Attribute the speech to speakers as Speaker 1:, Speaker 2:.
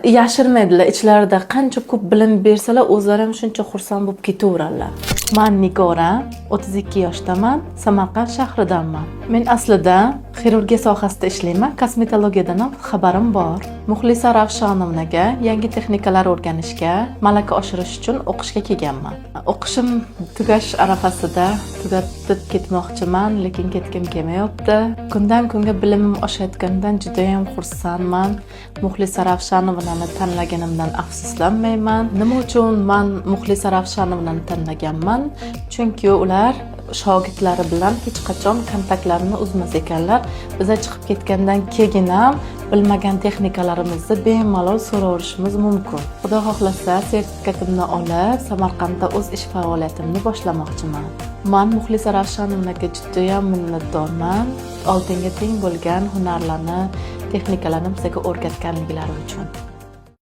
Speaker 1: yashirmaydilar. Ichlarida qancha ko'p bilim bersalar, o'zlari ham shuncha xursand bo'lib ketaveradilar. Men Nigora, 32 yoshdaman, Samarqand shahridanman. Men aslida xirurgiya sohasida ishlayman, kosmetologiyadan ham xabarim bor. Muxlisa Ravshonovnaga yangi texnikalar o'rganishga, malaka oshirish uchun o'qishga kelganman. O'qishim tugash arafasida tugatib ketmoqchiman, lekin ketgim kelmayapti. Kundan kunga bilimim oshayotganidan juda ham xursandman. Muxlisa Ravshonovnani tanlaganimdan afsuslanmayman. Nima uchun men Muxlisa Ravshonovnani tanlaganman? Chunki ular shogirdlari bilan hech qachon kontaktlarini uzmas ekanlar. Biza chiqib ketgandan keyin ham bilmagan texnikalarimizni bemalol so'raverishimiz mumkin. Xudo xohlasa, sertifikatimni olib, Samarqandda o'z ish faoliyatimni boshlamoqchiman. Men Muxlisa Ravshonovnaga juda ham minnatdorman. Oldinga teng bo'lgan hunarlarni, texnikalarni bizga o'rgatganliklari uchun.